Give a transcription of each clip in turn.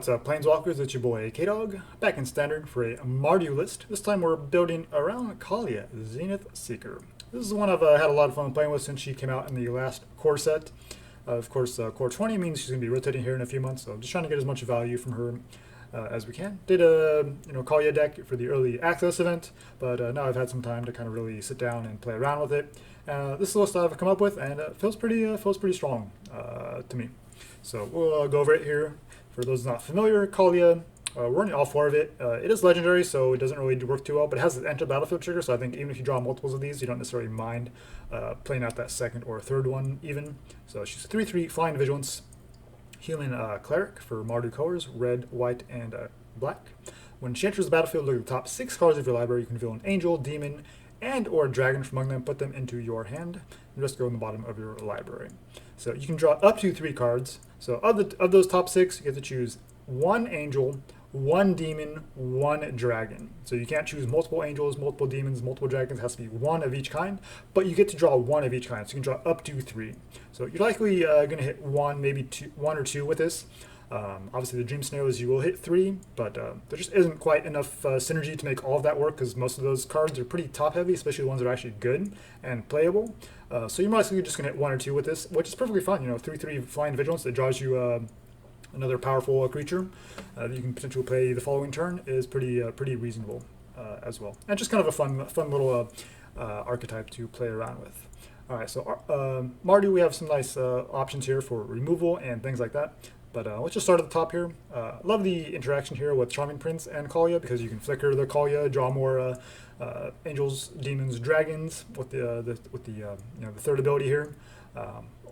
what's up, Planeswalkers? It's your boy K-Dog, back in Standard for a Mardu list. This time we're building around Kaalia, Zenith Seeker. This is one I've had a lot of fun playing with since she came out in the last core set. Of course, core 20 means she's going to be rotating here in a few months, so I'm just trying to get as much value from her as we can. Did a Kaalia deck for the early access event, but now I've had some time to kind of really sit down and play around with it. This is the list I've come up with, and it feels pretty strong to me. So we'll go over it here. For those not familiar, Kaalia, we're running all four of it. It is legendary, so it doesn't really work too well, but it has an enter battlefield trigger, so I think even if you draw multiples of these, you don't necessarily mind playing out that second or third one even. So she's 3/3 Flying Vigilance, Human Cleric for Mardu colors, red, white, and black. When she enters the battlefield, look at the top 6 cards of your library. You can reveal an angel, demon, and or a dragon from among them, put them into your hand, and just go in the bottom of your library. So you can draw up to 3 cards. So of those top 6, you get to choose 1 angel, 1 demon, 1 dragon. So you can't choose multiple angels, multiple demons, multiple dragons. It has to be 1 of each kind, but you get to draw 1 of each kind. So you can draw up to 3. So you're likely going to hit 1, maybe 1 or 2 with this. Obviously, the dream scenario is you will hit 3, but there just isn't quite enough synergy to make all of that work because most of those cards are pretty top heavy, especially the ones that are actually good and playable. So you're mostly just going to hit 1 or 2 with this, which is perfectly fine. 3/3 Flying Vigilance that draws you another powerful creature that you can potentially play the following turn is pretty reasonable as well, and just kind of a fun little archetype to play around with. All right, so Mardu, we have some nice options here for removal and things like that. But let's just start at the top here. Love the interaction here with Charming Prince and Kaalia because you can flicker the Kaalia, draw more angels, demons, dragons with the third ability here,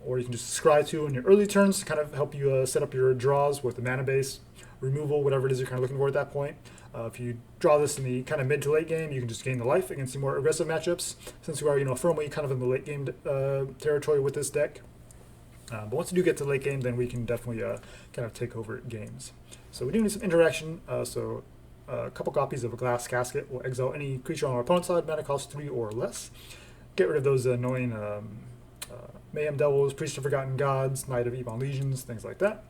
or you can just scry 2 in your early turns to kind of help you set up your draws with the mana base, removal, whatever it is you're kind of looking for at that point. If you draw this in the kind of mid to late game, you can just gain the life against the more aggressive matchups since you are firmly kind of in the late game territory with this deck. But once you do get to late game, then we can definitely kind of take over games. So we do need some interaction. So a couple copies of a Glass Casket will exile any creature on our opponent's side, mana cost 3 or less. Get rid of those annoying Mayhem Devils, Priest of Forgotten Gods, Knight of Ebon Legions, things like that.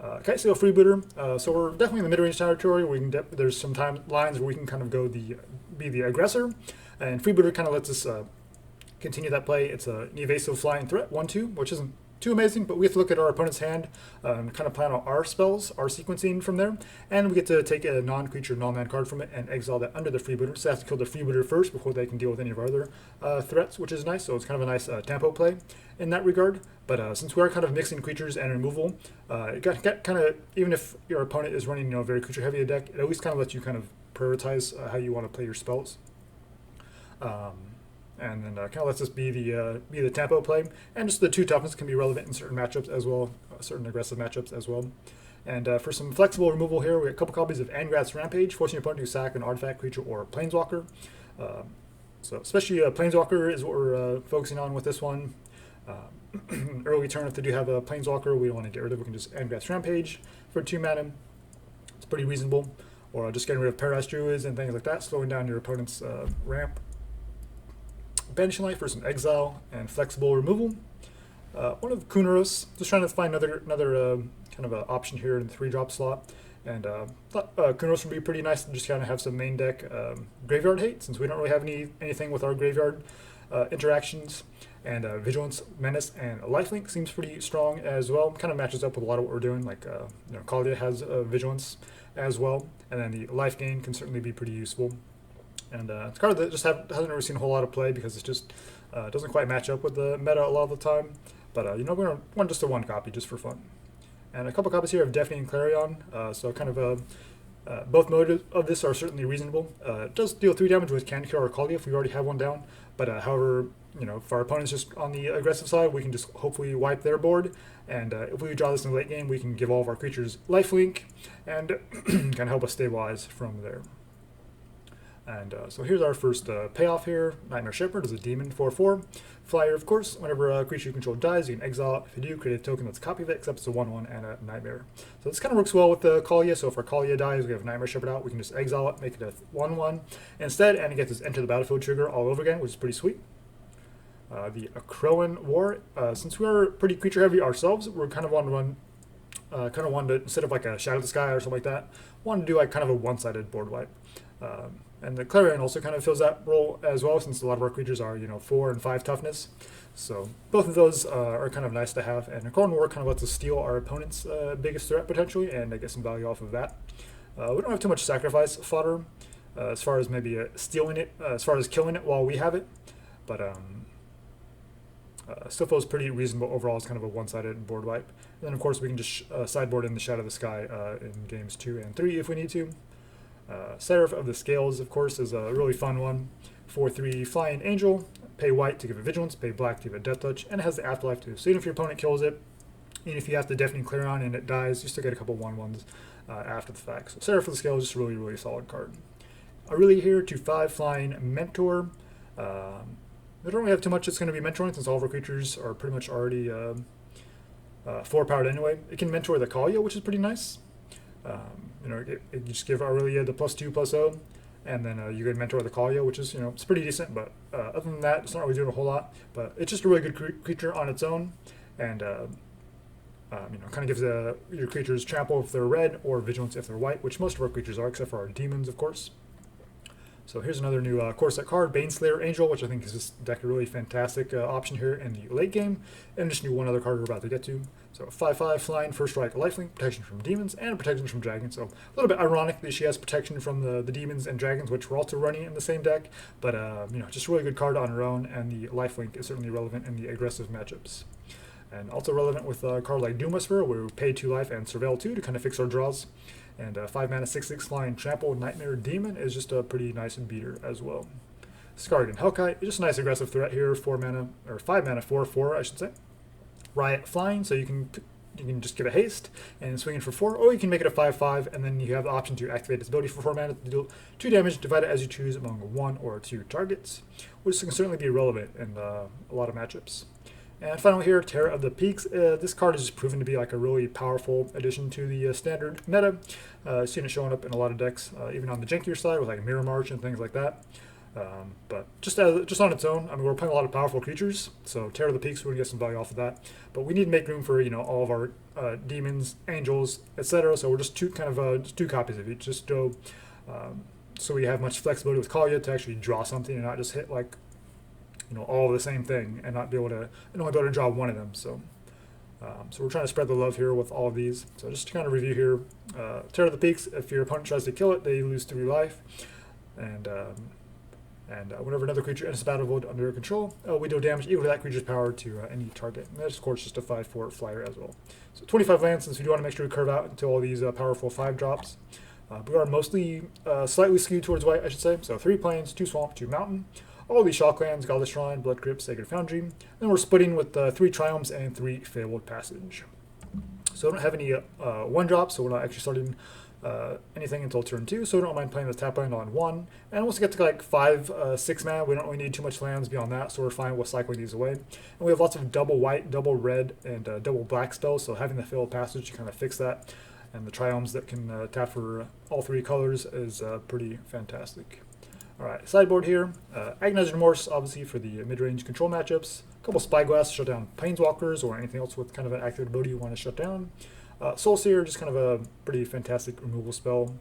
Kitesail Freebooter. So we're definitely in the mid-range territory. Where we can there's some time lines where we can kind of go be the aggressor, and Freebooter kind of lets us continue that play. It's an evasive flying threat, 1/2, which isn't too amazing, but we have to look at our opponent's hand and kind of plan out our spells, our sequencing from there, and we get to take a non-creature, non-land card from it and exile that under the Freebooter. So they have to kill the Freebooter first before they can deal with any of our other threats, which is nice. So it's kind of a nice tempo play in that regard. But since we are kind of mixing creatures and removal, it kind of, even if your opponent is running very creature-heavy a deck, it always kind of lets you kind of prioritize how you want to play your spells. And then kind of lets us be the tempo play, and just the 2 toughness can be relevant in certain matchups as well, certain aggressive matchups as well. And for some flexible removal here, we have a couple copies of Angrath's Rampage, forcing your opponent to sack an artifact, creature, or planeswalker. So especially planeswalker is what we're focusing on with this one. Early turn, if they do have a planeswalker we don't want to get rid of, we can just Angrath's Rampage for 2 mana. It's pretty reasonable. Or just getting rid of Paradise Druids and things like that, slowing down your opponent's ramp. Banishing Light for some exile and flexible removal. One of Kunoros, just trying to find another kind of an option here in the 3-drop slot. And thought Kunoros would be pretty nice to just kind of have some main deck graveyard hate, since we don't really have anything with our graveyard interactions. And Vigilance, Menace, and Lifelink seems pretty strong as well. Kind of matches up with a lot of what we're doing. Like Kaalia has Vigilance as well, and then the life gain can certainly be pretty useful. And it's a card that just hasn't really seen a whole lot of play because it just doesn't quite match up with the meta a lot of the time. But we're going to want just a 1 copy just for fun. And a couple copies here of Deafening Clarion. So kind of both modes of this are certainly reasonable. It does deal 3 damage with Can Cure or Kaalia if we already have one down. But however, if our opponent's just on the aggressive side, we can just hopefully wipe their board. And if we draw this in the late game, we can give all of our creatures lifelink and kind of help us stabilize from there. And so here's our first payoff here. Nightmare Shepherd is a demon, 4/4. Flyer, of course. Whenever a creature you control dies, you can exile it. If you do, create a token that's a copy of it, except it's a 1/1 and a nightmare. So this kind of works well with the Kaalia. So if our Kaalia dies, we have Nightmare Shepherd out. We can just exile it, make it a 1/1 instead, and it gets this enter the battlefield trigger all over again, which is pretty sweet. The Akroan War. Since we are pretty creature heavy ourselves, we're kind of want to run kind of wanted to, instead of like a Shatter the Sky or something like that, wanted to do like kind of a one-sided board wipe. And the Clarion also kind of fills that role as well, since a lot of our creatures are 4 and 5 toughness. So both of those are kind of nice to have, and Akroan War kind of lets us steal our opponent's biggest threat potentially, and get some value off of that. We don't have too much sacrifice fodder as far as maybe stealing it, as far as killing it while we have it, but still feels pretty reasonable overall as kind of a one-sided board wipe. And then of course we can just sideboard in the Shatter the Sky in games 2 and 3 if we need to. Seraph of the Scales, of course, is a really fun one. 4/3 Flying Angel, pay white to give it Vigilance, pay black to give it Death Touch, and it has the Afterlife too. So even if your opponent kills it, even if you have to Deafening Clarion and it dies, you still get a couple 1/1s after the fact. So Seraph of the Scales is just a really, really solid card. Aurelia here, 2/5 Flying Mentor. We don't really have too much that's going to be mentoring, since all of our creatures are pretty much already 4-powered anyway. It can mentor the Kaalia, which is pretty nice. You just give Aurelia the +2/+0, and then you can mentor the Kaalia, which is it's pretty decent. But other than that, it's not really doing a whole lot. But it's just a really good creature on its own, and kind of gives your creatures trample if they're red or vigilance if they're white, which most of our creatures are, except for our demons, of course. So here's another new core set card, Baneslayer Angel, which I think is just a really fantastic option here in the late game. And just one other card we're about to get to. So 5/5 Flying, First Strike, Lifelink, protection from demons, and protection from dragons. So a little bit ironic that she has protection from the demons and dragons, which we're also running in the same deck. But just a really good card on her own, and the Lifelink is certainly relevant in the aggressive matchups. And also relevant with a card like Doom Whisperer, where we pay 2 life and Surveil 2 to kind of fix our draws. And 5 mana 6/6 Flying Trample Nightmare Demon is just a pretty nice beater as well. Skarrgan Hellkite is just a nice aggressive threat here, 4 mana, or 5 mana 4/4 I should say. Riot Flying, so you can just give it haste and swing it for 4, or you can make it a 5/5, and then you have the option to activate its ability for 4 mana to deal 2 damage, divide it as you choose among 1 or 2 targets, which can certainly be relevant in a lot of matchups. And finally here, Terror of the Peaks. This card has just proven to be like a really powerful addition to the standard meta. Seen it showing up in a lot of decks, even on the jankier side with like Mirror March and things like that. But just on its own, I mean, we're playing a lot of powerful creatures, so Terror of the Peaks, we're going to get some value off of that. But we need to make room for all of our demons, angels, etc. So we're just two copies of each, just so we have much flexibility with Kaalia to actually draw something and not just hit like all the same thing and not be able to only be able to draw one of them. So we're trying to spread the love here with all of these. So just to kind of review here, Terror of the Peaks, if your opponent tries to kill it, they lose 3 life, and whenever another creature enters the battlefield under your control, we deal damage equal to that creature's power to any target. And that's of course just a 5/4 flyer as well. So 25 lands, since we do want to make sure we curve out until all these powerful 5 drops. We are mostly slightly skewed towards white, I should say. So 3 plains, 2 swamp, 2 mountain. All these shock lands, Godless Shrine, Blood Crypt, Sacred Foundry. Then we're splitting with 3 Triomes and 3 Fabled Passage. So I don't have any 1-drops, so we're not actually starting anything until turn 2, so we don't mind playing the tap land on 1. And once we get to like 5, 6 mana, we don't really need too much lands beyond that, so we're fine with cycling these away. And we have lots of double white, double red, and double black spells, so having the Fabled Passage to kind of fix that, and the Triomes that can tap for all 3 colors is pretty fantastic. Alright, sideboard here. Agonizing Remorse, obviously, for the mid-range control matchups. A couple Spyglass to shut down Planeswalkers or anything else with kind of an active ability you want to shut down. Soulseer, just kind of a pretty fantastic removal spell.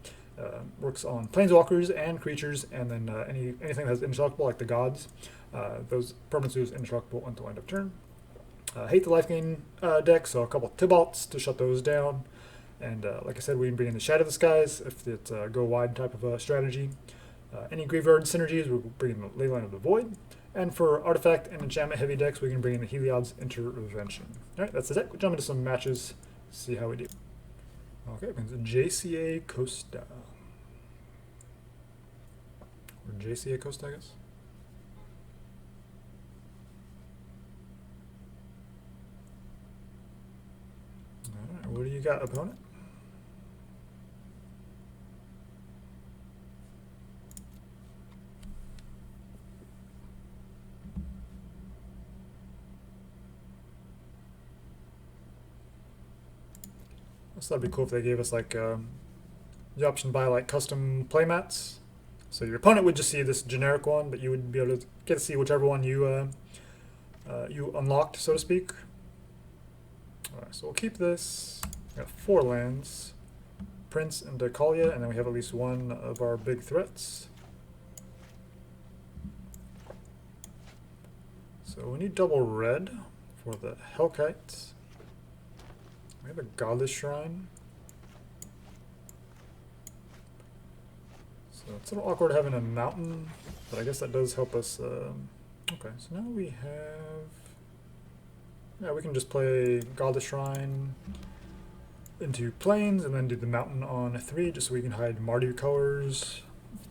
Works on Planeswalkers and creatures, and then anything that's indestructible, like the gods. Those permanents use indestructible until end of turn. Hate the life gain deck, so a couple Tybalts to shut those down. And like I said, we can bring in the Shatter the Skies if it's a go wide type of strategy. Any Graveyard synergies, we'll bring in the Leyline of the Void. And for Artifact and Enchantment heavy decks, we can bring in the Heliod's Intervention. Alright, that's the deck. We'll jump into some matches, see how we do. Okay, it's JCA Costa. Or JCA Costa, I guess. Alright, what do you got, opponent? So that'd be cool if they gave us like the option to buy like custom playmats. So your opponent would just see this generic one, but you would be able to get to see whichever one you you unlocked, so to speak. Alright, so we'll keep this. Got 4 lands. Prince into Kaalia, and then we have at least one of our big threats. So we need double red for the Hellkite. We have a Godless Shrine. So it's a little awkward having a mountain, but I guess that does help us. Okay, so now we have... Yeah, we can just play Godless Shrine into plains and then do the mountain on 3 just so we can hide Mardu colors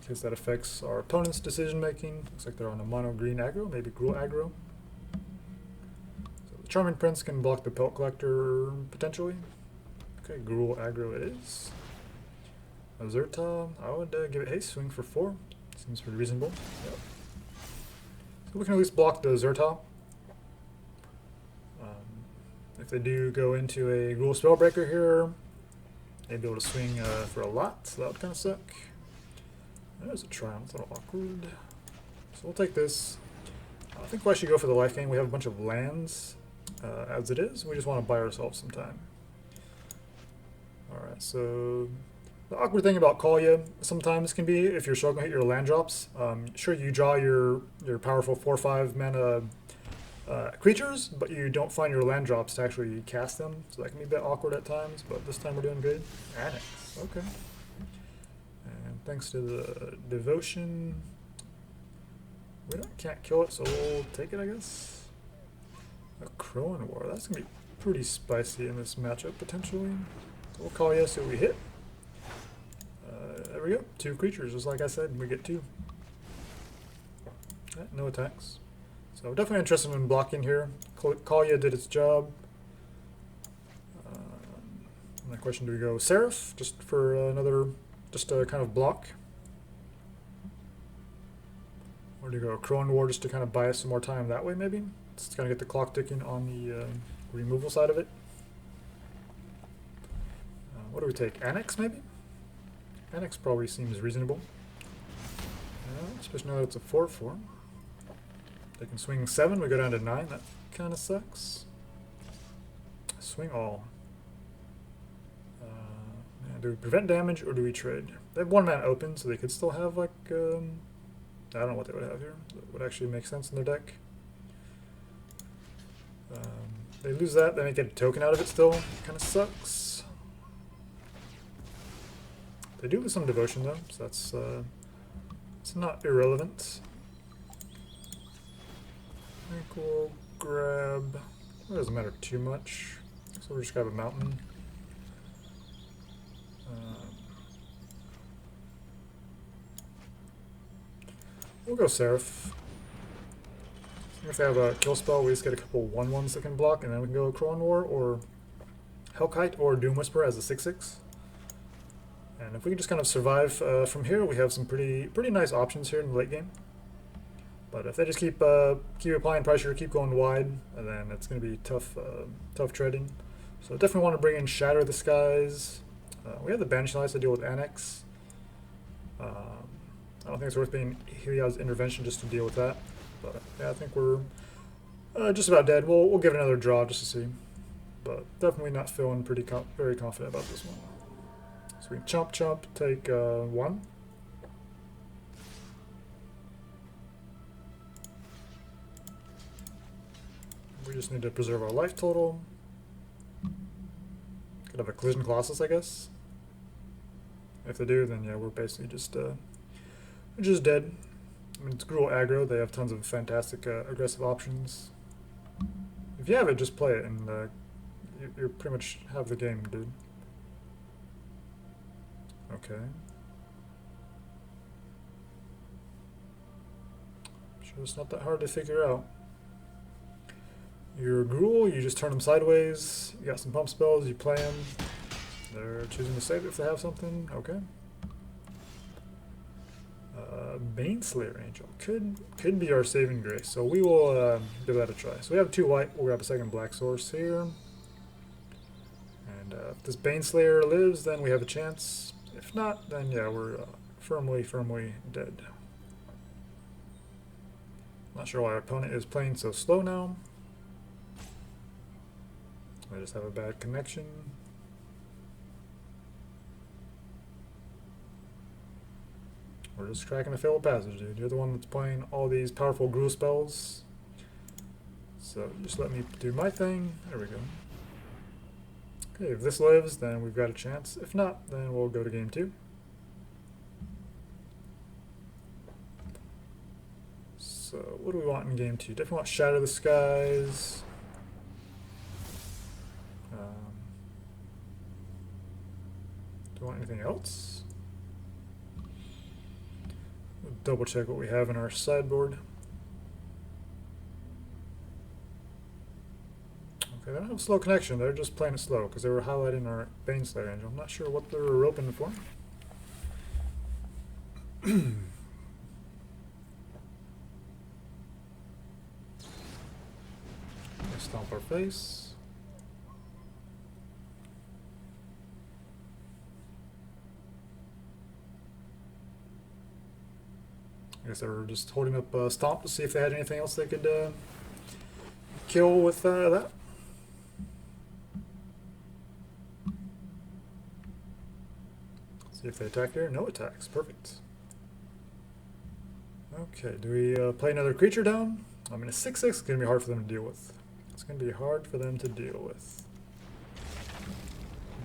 because that affects our opponent's decision making. Looks like they're on a mono green aggro, maybe Gruul aggro. So the Charming Prince can block the Pelt Collector potentially. Okay, Gruul aggro it is. Azurta, I would give it haste, swing for 4. Seems pretty reasonable. Yep. So we can at least block the Azurta. If they do go into a Gruul Spellbreaker here, they'd be able to swing for a lot, so that would kind of suck. There's a Triumph, a little awkward. So we'll take this. I think we should go for the life gain. We have a bunch of lands as it is. We just want to buy ourselves some time. Alright, so the awkward thing about Kaalia sometimes can be if you're struggling to hit your land drops. Sure, you draw your powerful 4/5 mana creatures, but you don't find your land drops to actually cast them, so that can be a bit awkward at times, but this time we're doing good. Annex, okay. And thanks to the devotion, we can't kill it, so we'll take it, I guess. Akroan War, that's going to be pretty spicy in this matchup, potentially. So we'll call yes, so we hit. There we go, 2 creatures, just like I said, we get 2. No attacks. So we're definitely interested in blocking here. Kaalia did its job. The question, do we go Seraph just for another, just a kind of block? Or do we go Akroan War just to kind of buy us some more time that way maybe? Just kind of get the clock ticking on the removal side of it. What do we take? Annex maybe? Annex probably seems reasonable. Especially now that it's a 4/4. They can swing 7, we go down to 9, that kind of sucks. Swing all. Do we prevent damage or do we trade? They have 1 mana open, so they could still have like, I don't know what they would have here. That would actually make sense in their deck. They lose that, then they get a token out of it still, kind of sucks. They do lose some devotion though, so that's it's not irrelevant. I think we'll grab, it doesn't matter too much, so we'll just grab a mountain. We'll go Seraph. If they have a kill spell, we just get a couple 1/1s that can block, and then we can go Akroan War or Hellkite or Doom Whisperer as a 6/6. And if we can just kind of survive from here, we have some pretty nice options here in the late game. But if they just keep applying pressure, keep going wide, and then it's going to be tough treading. So definitely want to bring in Shatter the Skies. We have the Banishing Light to deal with Annex. I don't think it's worth being Heliod's intervention just to deal with that. But yeah, I think we're just about dead. We'll give it another draw just to see. But definitely not feeling very confident about this one. So we chomp, take 1. We just need to preserve our life total. Could have a Collision Colossus, I guess. If they do, then yeah, we're basically just dead. I mean, it's Gruul aggro. They have tons of fantastic aggressive options. If you have it, just play it, and you pretty much have the game, dude. Okay. Sure, it's not that hard to figure out. Your Gruul, you just turn them sideways. You got some pump spells, you play them. They're choosing to save it if they have something. Okay. Baneslayer Angel could be our saving grace, so we will give that a try. So we have 2 white. We'll grab a second black source here, and if this Baneslayer lives, then we have a chance. If not, then yeah, we're firmly dead. Not sure why our opponent is playing so slow now. I just have a bad connection. We're just cracking a Fabled Passage, dude. You're the one that's playing all these powerful gruel spells. So just let me do my thing. There we go. Okay, if this lives, then we've got a chance. If not, then we'll go to game 2. So what do we want in game 2? Definitely want Shatter the Skies. Do we want anything else? We'll double check what we have in our sideboard. Okay, they don't have slow connection. They're just playing it slow because they were highlighting our Baneslayer Angel. I'm not sure what they were open for. Stomp our face. I guess they were just holding up Stomp to see if they had anything else they could kill with that. See if they attack here. No attacks. Perfect. Okay, do we play another creature down? I mean, a 6/6 is going to be hard for them to deal with. It's going to be hard for them to deal with.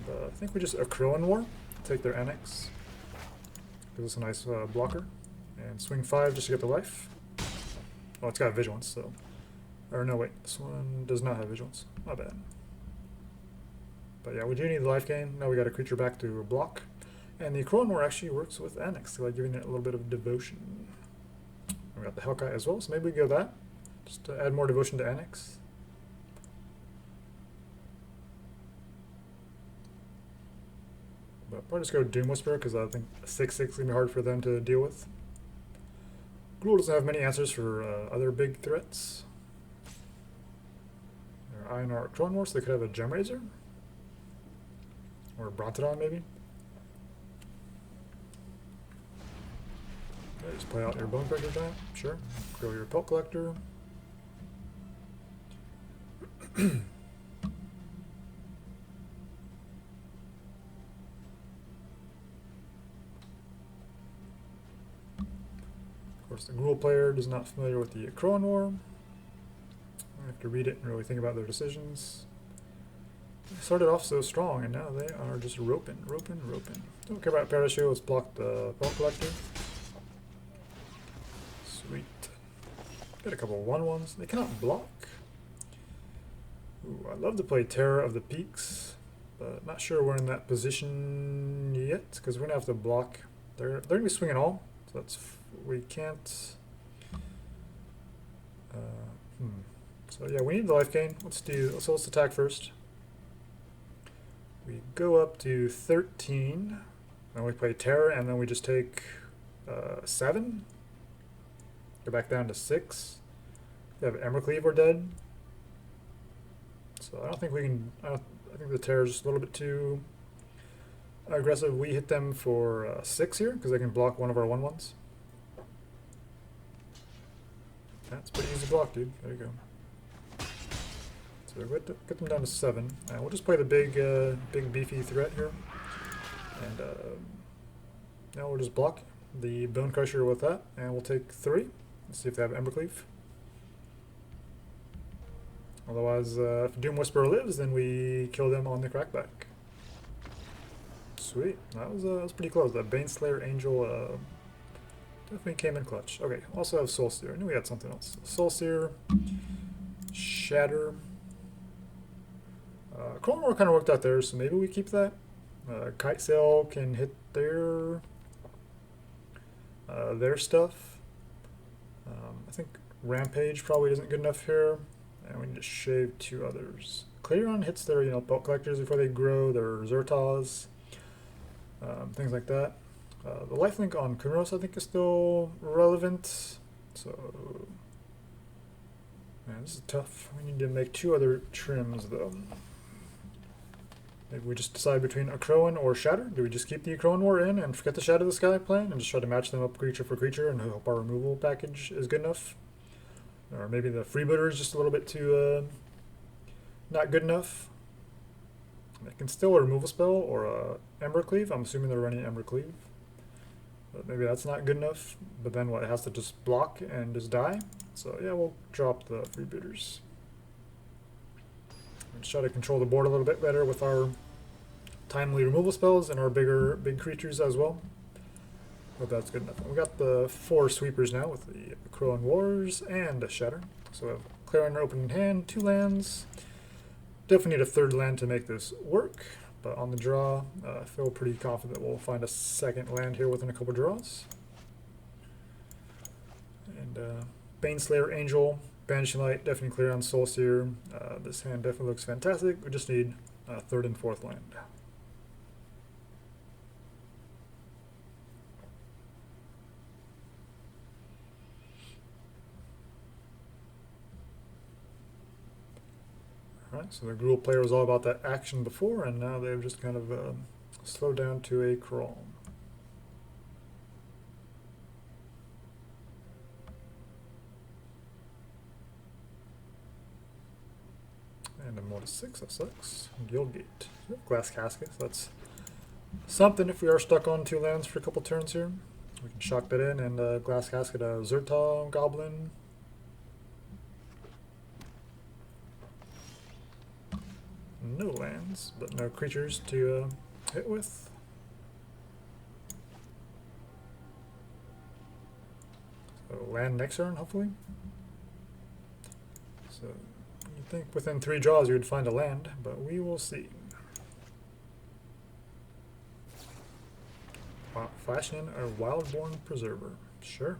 But I think we just Akroan War, take their Annex. Gives us a nice blocker. And swing 5 just to get the life. Oh, it's got Vigilance, so. Or no, wait, this one does not have Vigilance. My bad. But yeah, we do need the life gain. Now we got a creature back to block. And the Akroan War actually works with Annex, like giving it a little bit of devotion. We got the Hellkite as well, so maybe we go that. Just to add more devotion to Annex. But probably just go Doom Whisperer, because I think 6/6 is going to be hard for them to deal with. Gruul doesn't have many answers for other big threats. They're eyeing our Akroan War, so they could have a Gemrazor. Or a Brontodon, maybe. Okay, just play out your Bone Breaker Giant, sure. Grow your Pelt Collector. Of course, the Gruul player is not familiar with the Akroan War. I have to read it and really think about their decisions. They started off so strong, and now they are just roping. Don't care about Parachute, let's block the Pelt Collector. Sweet. Got a couple 1/1s. They cannot block. Ooh, I'd love to play Terror of the Peaks, but not sure we're in that position yet, because we're going to have to block. They're going to be swinging all, so that's we can't. So yeah, we need the life gain. Let's attack first. We go up to 13, and we play Terror, and then we just take 7. Go back down to 6. We have Embercleave, we're dead. So I don't think we can. I think the Terror is just a little bit too aggressive. We hit them for 6 here because they can block one of our 1/1s. That's pretty easy block, dude. There you go. So get them down to 7. And we'll just play the big beefy threat here. And now we'll just block the Bone Crusher with that, and we'll take 3. Let's see if they have Embercleave. Otherwise, if Doom Whisperer lives, then we kill them on the crackback. Sweet. That was pretty close. That Baneslayer Angel definitely came in clutch. Okay, also have Soulseer. I knew we had something else. Soulseer, Shatter. Akroan War kind of worked out there, so maybe we keep that. Kitesail can hit their stuff. I think Rampage probably isn't good enough here, and we need to shave 2 others. Clarion hits their Pelt Collectors before they grow, their Zertas, things like that. The lifelink on Kunoros I think is still relevant, so man, this is tough. We need to make 2 other trims though. Maybe we just decide between Akroan or Shatter. Do we just keep the Akroan War in and forget the Shatter the Sky plan and just try to match them up creature for creature and hope our removal package is good enough? Or maybe the Freebooter is just a little bit too not good enough. They can still a removal spell or a Embercleave. I'm assuming they're running Embercleave. But maybe that's not good enough. But then what, it has to just block and just die. So yeah, we'll drop the freebooters. Let's try to control the board a little bit better with our timely removal spells and our big creatures as well. But that's good enough. We got the 4 sweepers now with the Akroan Wars and a Shatter. So we have Clarion open in hand, 2 lands. Definitely need a 3rd land to make this work. But on the draw, I feel pretty confident we'll find a 2nd land here within a couple draws. And Baneslayer Angel, Banishing Light, Deafening Clarion, Soulseer. This hand definitely looks fantastic. We just need a 3rd and 4th land. Alright, so the Gruul player was all about that action before, and now they've just kind of slowed down to a crawl. And a more to 6, that sucks. Guildgate. Glass Casket, so that's something if we are stuck on 2 lands for a couple turns here. We can shock that in, and Glass Casket, a Zertal Goblin. No lands, but no creatures to hit with. So land next turn, hopefully. So you'd think within 3 draws you would find a land, but we will see. Flash in a Wildborn Preserver. Sure.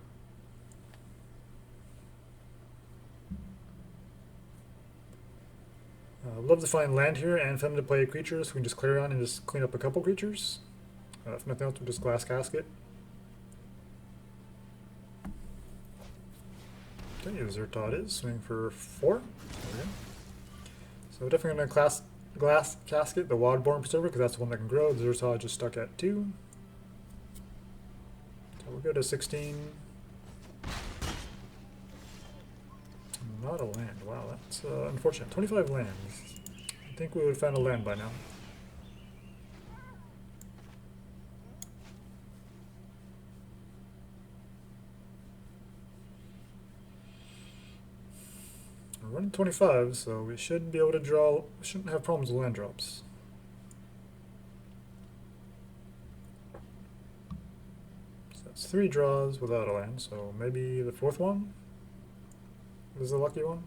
I'd love to find land here and for them to play creatures. We can just clear on and just clean up a couple creatures. If nothing else, we'll just Glass Casket. Okay, Zertal it is. Swing for 4. There we go. So we're definitely going to Glass Casket, the Wildborn Preserver, because that's the one that can grow. The Zertal just stuck at 2. So we'll go to 16. Not a land. Wow, that's unfortunate. 25 lands. I think we would have found a land by now. We're running 25, so we should be able to draw. We shouldn't have problems with land drops. So that's 3 draws without a land, so maybe the 4th one is the lucky one.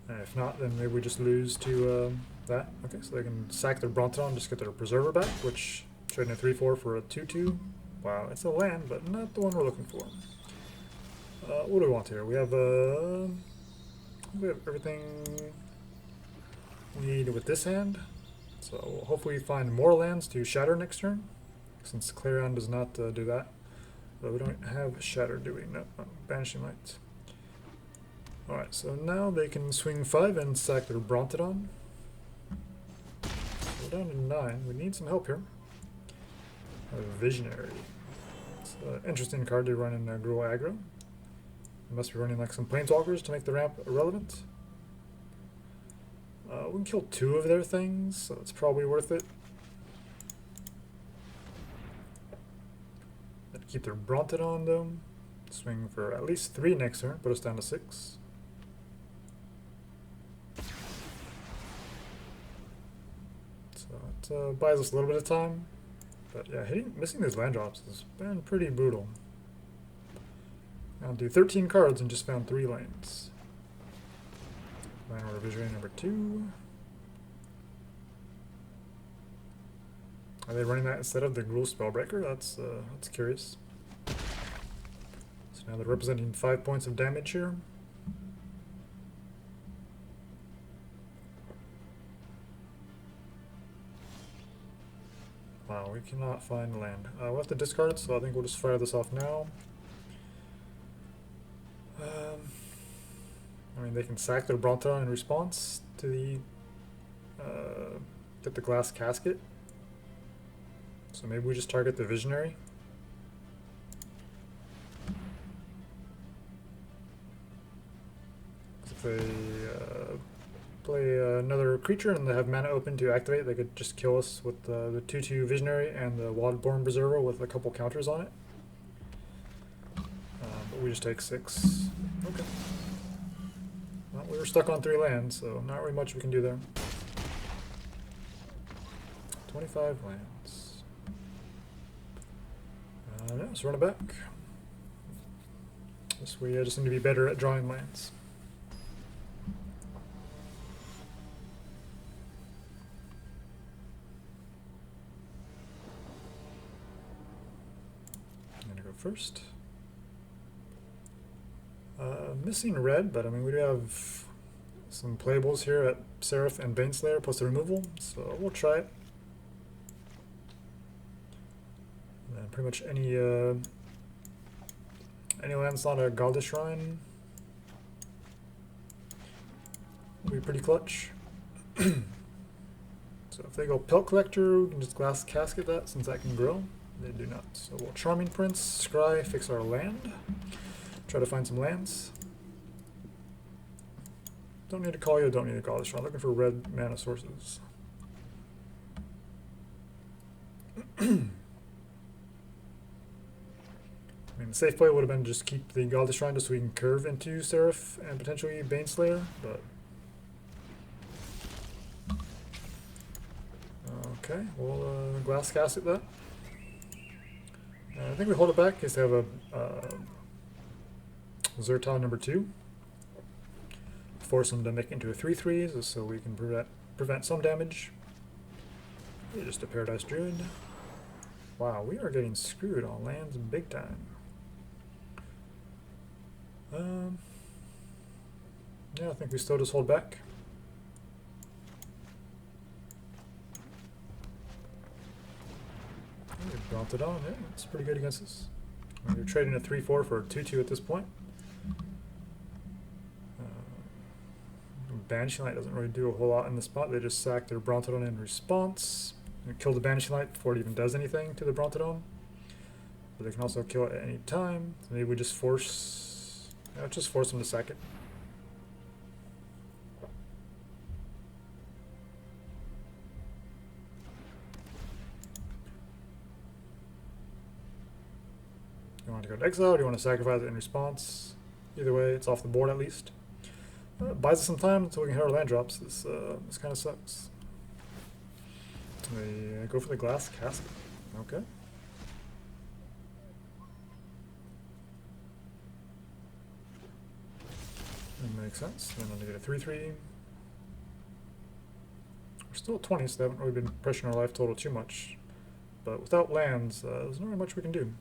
And if not, then maybe we just lose to that. Okay, so they can sack their Brontodon, just get their Preserver back, which trading a 3/4 for a 2/2. Wow, it's a land, but not the one we're looking for. What do we want here? We have everything we need with this hand. So we'll hopefully find more lands to Shatter next turn, since Clarion does not do that. But we don't have Shatter, do we? No, Banishing Light. Alright, so now they can swing 5 and sack their Brontodon. We're down to 9. We need some help here. A Visionary. It's an interesting card to run in Gruul aggro. We must be running like some Planeswalkers to make the ramp irrelevant. We can kill 2 of their things, so it's probably worth it. I'd keep their Brontodon though. Swing for at least 3 next turn, put us down to 6. So it buys us a little bit of time. But yeah, missing these land drops has been pretty brutal. I'll do 13 cards and just found 3 lands. Land Order Visionary number 2. Are they running that instead of the Gruul Spellbreaker? That's curious. So now they're representing 5 points of damage here. Wow, we cannot find land. We'll have to discard, so I think we'll just fire this off now. I mean, they can sack their Brontodon in response to the get the Glass Casket. So maybe we just target the Visionary. If they play another creature and they have mana open to activate. They could just kill us with the 2/2 Visionary and the Wildborn Berserker with a couple counters on it. But we just take 6. Okay. Well, we were stuck on 3 lands, so not really much we can do there. 25 lands. Yeah, let's run it back. This we just need to be better at drawing lands. I'm gonna go first. Missing red, but I mean we do have some playables here at Seraph and Baneslayer plus the removal, so we'll try it. And pretty much any land's not a Godless Shrine will be pretty clutch. So if they go Pelt Collector, we can just Glass Casket that since that can grow. They do not. So we'll Charming Prince, Scry, fix our land. Try to find some lands. Don't need a Kaalia, don't need a Godless Shrine. Looking for red mana sources. I mean, the safe play would have been to just keep the Godless Shrine just so we can curve into Seraph and potentially Baneslayer, but... Okay, we'll Glass Casket that. I think we hold it back in case they have a Zertal number 2. Force them to make it into a 3/3 so we can prevent some damage. Just a Paradise Druid. Wow, we are getting screwed on lands big time. Yeah, I think we still just hold back. We brought it on, yeah, it's pretty good against us. We're trading a 3/4 for a 2/2 at this point. Banishing Light doesn't really do a whole lot in the spot. They just sack their Brontodon in response. And kill the Banishing Light before it even does anything to the Brontodon. But they can also kill it at any time. So maybe we just force... Yeah, just force them to sack it. You want to go to exile or do you want to sacrifice it in response? Either way, it's off the board at least. Buys us some time until we can hit our land drops. This kind of sucks. They go for the Glass Casket. Okay. That makes sense. Then I'm going to get a 3/3. We're still at 20, so they haven't really been pressuring our life total too much. But without lands, there's not really much we can do.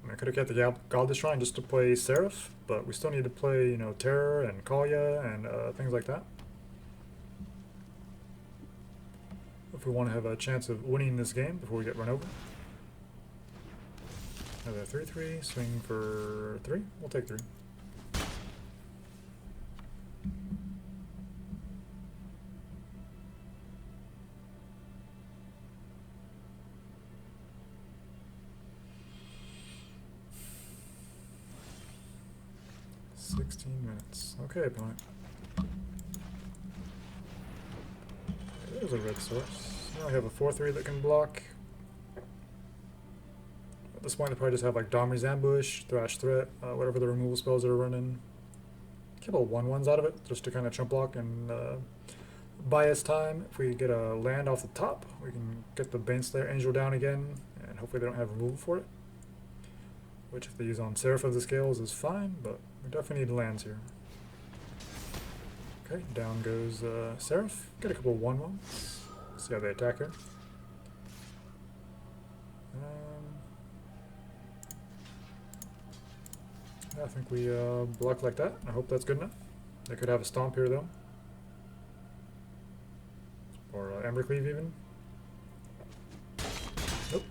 I could have kept the Godless Shrine just to play Seraph, but we still need to play, you know, Terror and Kaalia and things like that. If we want to have a chance of winning this game before we get run over. Another 3/3, swing for 3. We'll take 3. Okay, opponent. There's a red source. Now we have a 4/3 that can block. At this point, they probably just have like Domri's Ambush, Thrash Threat, whatever the removal spells they're running. A couple of 1/1s out of it, just to kind of chump block and buy us time. If we get a land off the top, we can get the Baneslayer Angel down again, and hopefully they don't have removal for it. Which, if they use on Seraph of the Scales, is fine, but we definitely need lands here. Okay, down goes Seraph. Get a couple of 1/1s. See how they attack her. I think we block like that. I hope that's good enough. They could have a Stomp here, though. Or Embercleave, even. Nope.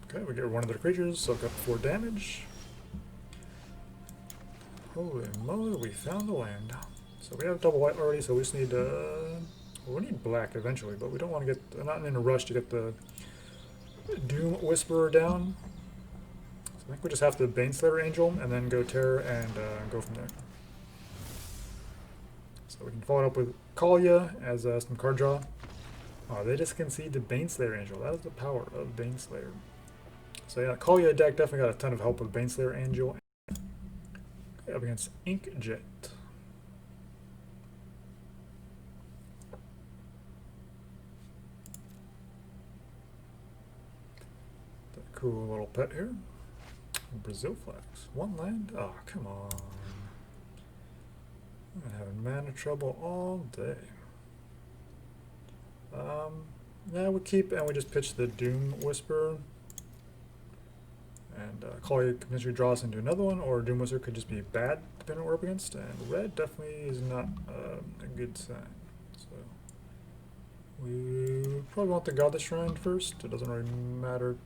Okay, we get one of their creatures, soak up 4 damage. Holy moly, we found the land. So we have double white already, so we just need We'll need black eventually, but we don't want to get, not in a rush to get the Doom Whisperer down. So I think we just have to Baneslayer Angel and then go Terror and go from there. So we can follow it up with Kaalia as some card draw. Oh, they just concede to Baneslayer Angel. That is the power of Baneslayer. So yeah, Kaalia deck definitely got a ton of help with Baneslayer Angel. Okay, up against Inkjet. Cool little pet here. Brazil flags. One land? Oh, come on. I'm having mana trouble all day. Yeah, we keep and we just pitch the Doom Whisperer. And Kaalia could potentially draw us into another one, or Doom Whisperer could just be bad, depending on what we're up against. And red definitely is not a good sign. So we probably want the Godless Shrine first. It doesn't really matter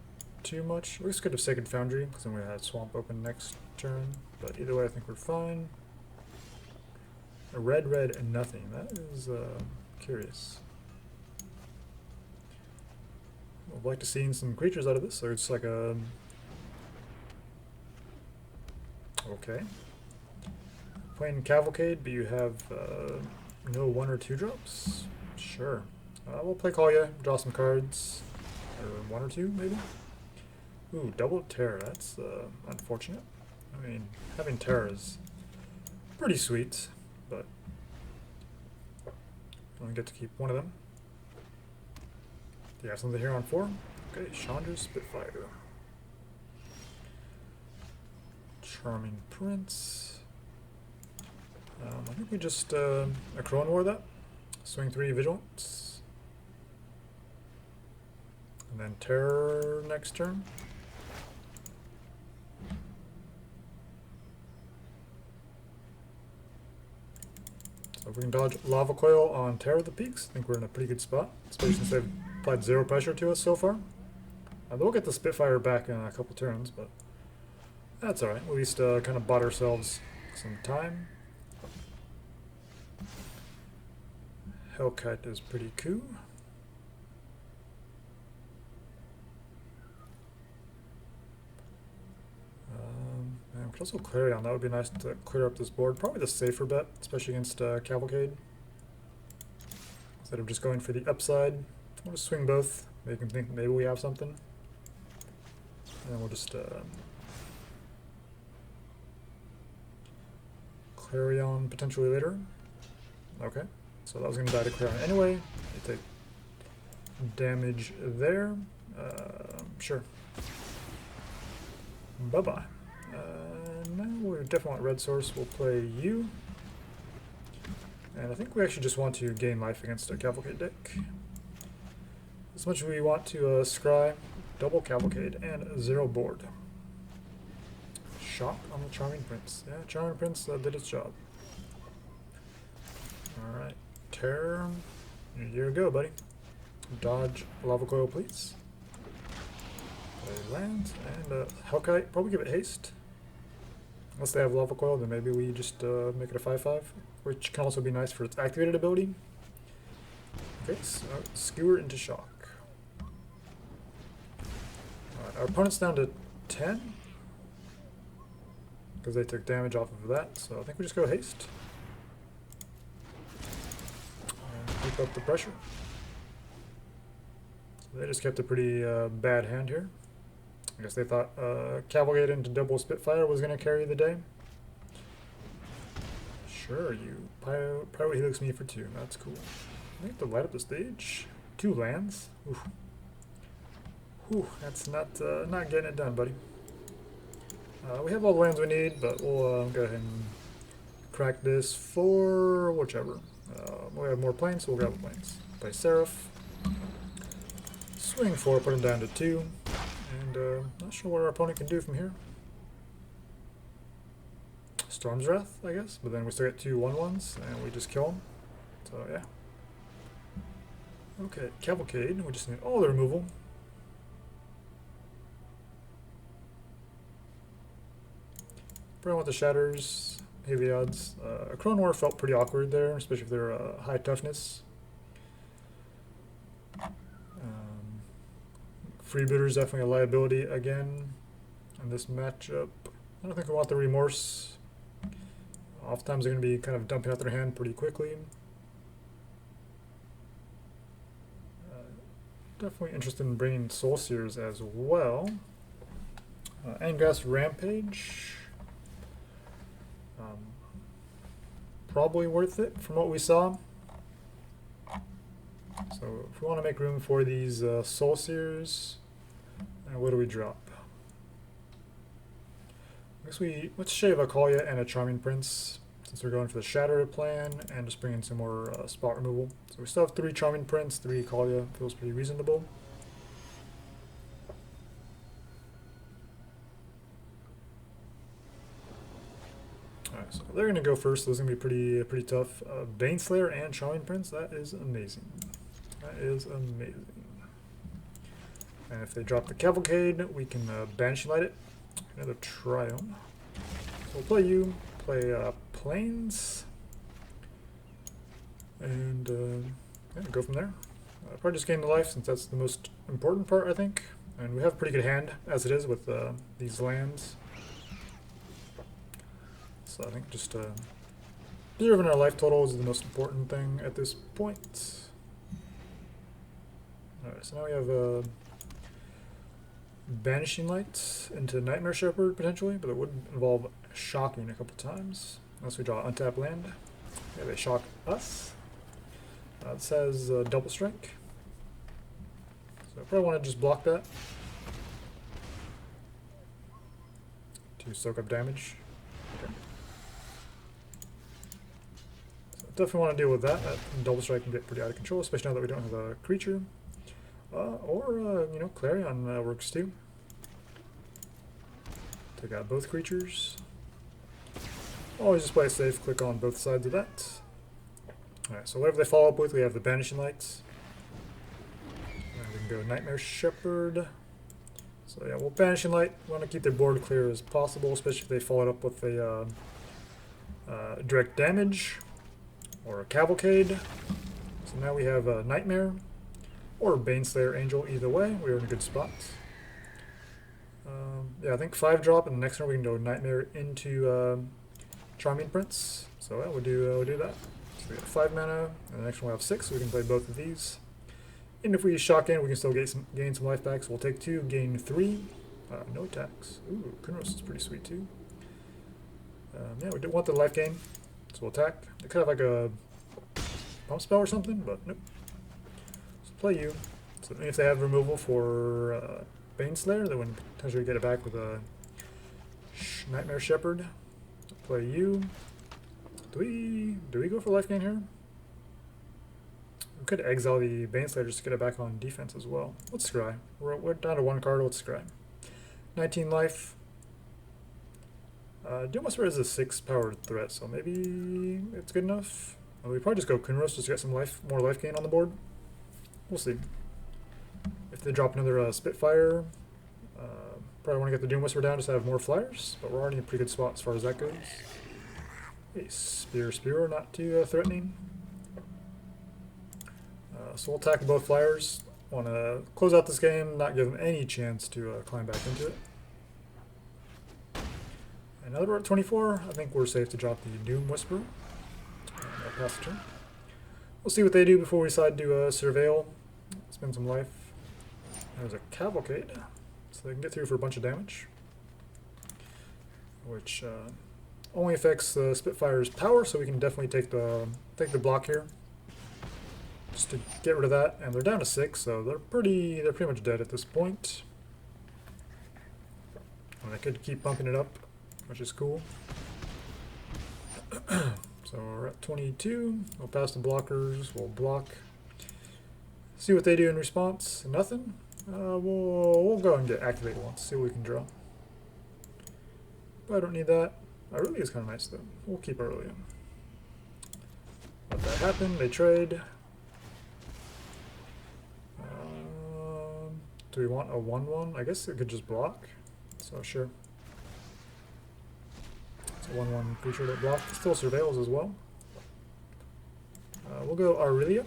too much. We just could have Sacred Foundry, because then we had Swamp open next turn. But either way, I think we're fine. A red, and nothing. That is curious. I'd like to see some creatures out of this, so it's like a... Okay. Playing Cavalcade, but you have no 1 or 2 drops? Sure. We'll play Kaalia, draw some cards. Or 1 or 2, maybe? Ooh, double Terror. That's unfortunate. I mean, having Terror is pretty sweet, but I only get to keep one of them. Do you have something here on 4? Okay, Chandra's Spitfire. Charming Prince. I think we just Akroan War that. Swing 3 Vigilance. And then Terror next turn. So if we can dodge Lava Coil on Terror of the Peaks, I think we're in a pretty good spot, especially since they've applied 0 pressure to us so far. They'll get the Spitfire back in a couple turns, but that's alright. We at least kind of bought ourselves some time. Hellkite is pretty cool. And we could also Clarion. That would be nice to clear up this board. Probably the safer bet, especially against Cavalcade. Instead of just going for the upside, we'll just swing both. They can think maybe we have something. And then we'll just Clarion potentially later. Okay, so that was going to die to Clarion anyway. They take damage there. Sure. Bye-bye. Now we definitely want red source. We'll play you. And I think we actually just want to gain life against a Cavalcade deck. As much as we want to scry, double Cavalcade, and 0 board. Shock on the Charming Prince. Yeah, Charming Prince did its job. Alright, Terror. Here you go, buddy. Dodge Lava Coil, please. Play land, and Hellkite. Probably give it haste. Unless they have Lava Coil, then maybe we just make it a 5/5, which can also be nice for its activated ability. Okay, so Skewer into Shock. Alright, our opponent's down to 10. Because they took damage off of that, so I think we just go haste. And keep up the pressure. So they just kept a pretty bad hand here. I guess they thought Cavalcade into double Spitfire was going to carry the day. Sure, you Pyro Helix me for 2. That's cool. I have to light up the stage. 2 lands. Oof. Whew, that's not getting it done, buddy. We have all the lands we need, but we'll go ahead and crack this for whichever. We have more planes, so we'll grab the planes. Play Seraph. Swing 4, put him down to 2. And not sure what our opponent can do from here. Storm's Wrath, I guess, but then we still get 2 1/1s, and we just kill them. So yeah. Okay, Cavalcade, we just need all the removal. Probably want the Shatters, Heliod's. Akroan War felt pretty awkward there, especially if they're high toughness. Freebooter is definitely a liability again in this matchup. I don't think we want the Remorse. Oftentimes they're going to be kind of dumping out their hand pretty quickly. Definitely interested in bringing Soul Seers as well. Angrath's Rampage. Probably worth it from what we saw. So if we want to make room for these Soul Seers, what do we drop? I guess let's shave a Kaalia and a Charming Prince, since we're going for the Shatter plan, and just bring in some more spot removal. So we still have 3 Charming Prince, 3 Kaalia, feels pretty reasonable. Alright, so they're going to go first, so this is going to be pretty tough. Baneslayer and Charming Prince, that is amazing. That is amazing. And if they drop the Cavalcade, we can Banishing Light it. Another Triome. So we'll play you, play Plains, and yeah, go from there. Probably just gain the life, since that's the most important part, I think. And we have a pretty good hand as it is with these lands. So I think just preserving our life total is the most important thing at this point. Alright, so now we have Banishing Light into Nightmare Shepherd potentially, but it would involve shocking a couple times. Unless we draw untapped land. Yeah, they shock us. This has double strike. So I probably want to just block that to soak up damage. Okay. So definitely want to deal with that. That double strike can get pretty out of control, especially now that we don't have a creature. You know, Clarion works too. Take out both creatures. Always just play it safe, click on both sides of that. Alright, so whatever they follow up with, we have the Banishing Lights. And we can go Nightmare Shepherd. So yeah, we'll Banishing Light. We want to keep their board clear as possible, especially if they follow it up with a direct damage or a Cavalcade. So now we have a Nightmare or Baneslayer Angel. Either way, we're in a good spot. Yeah, I think 5 drop, and the next turn we can go Nightmare into Charming Prince. So yeah, we'll do that. So we got 5 mana, and the next one we'll have 6, so we can play both of these. And if we shock in, we can still gain some life back. So we'll take 2, gain 3. No attacks. Ooh, Kunoros is pretty sweet too. Yeah, we don't want the life gain, so we'll attack. They could have like a pump spell or something, but nope. So play you. So if they have removal for Baneslayer, they would potentially get it back with a Nightmare Shepherd. Play you. Do we go for life gain here? We could exile the Baneslayer just to get it back on defense as well. Let's scry. We're down to 1 card. Let's scry. 19 life. Doom Whisper is a 6 powered threat, so maybe it's good enough. We probably just go Kunoros just to get some more life gain on the board. We'll see. If they drop another Spitfire, probably want to get the Doom Whisper down just to have more flyers, but we're already in a pretty good spot as far as that goes. A Spear, not too threatening. So we'll attack both flyers. Want to close out this game, not give them any chance to climb back into it. And now that we're at 24, I think we're safe to drop the Doom Whisper. I'll pass the turn. We'll see what they do before we decide to surveil. Spend some life. There's a Cavalcade, so they can get through for a bunch of damage, which only affects the Spitfire's power, so we can definitely take the block here, just to get rid of that. And they're down to 6, so they're pretty much dead at this point. And I could keep pumping it up, which is cool. So we're at 22. We'll pass the blockers. We'll block. See what they do in response. Nothing. We'll go and get activate once. See what we can draw. But I don't need that. Aurelia is kind of nice though. We'll keep Aurelia. Let that happen. They trade. Do we want a 1/1? I guess it could just block. So sure. It's a 1/1 creature that blocks. Still surveils as well. We'll go Aurelia.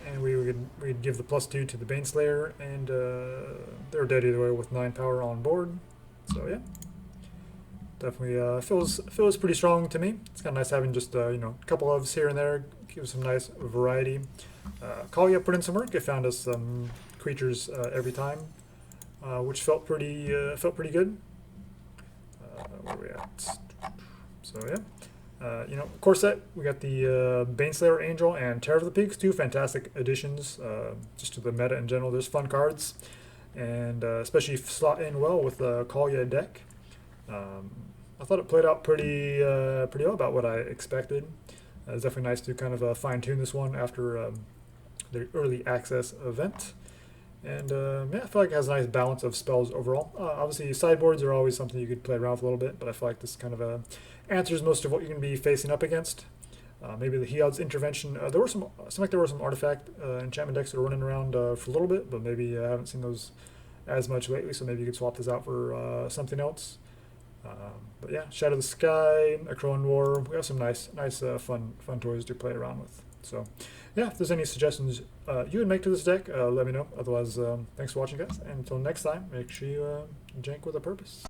and we'd give the +2 to the Baneslayer, and they're dead either way with 9 power on board. So yeah, definitely feels pretty strong to me. It's kind of nice having just you know, a couple ofs here and there, gives some nice variety. Kaalia put in some work. It found us some creatures every time, which felt pretty good. Where are we at? So yeah, you know, core set, we got the Baneslayer Angel and Terror of the Peaks, 2 fantastic additions just to the meta in general. There's fun cards, and especially slot in well with the Kaalia deck. I thought it played out pretty well, about what I expected. It's definitely nice to kind of fine tune this one after the early access event. And yeah, I feel like it has a nice balance of spells overall. Obviously, sideboards are always something you could play around with a little bit, but I feel like this kind of answers most of what you're going to be facing up against. Maybe the Heliod's Intervention. There were some artifact enchantment decks that were running around for a little bit, but maybe I haven't seen those as much lately, so maybe you could swap this out for something else. But yeah, Shatter the Sky, Akroan War. We have some nice fun toys to play around with. So yeah, if there's any suggestions you would make to this deck, let me know. Otherwise, thanks for watching, guys. And until next time, make sure you jank with a purpose.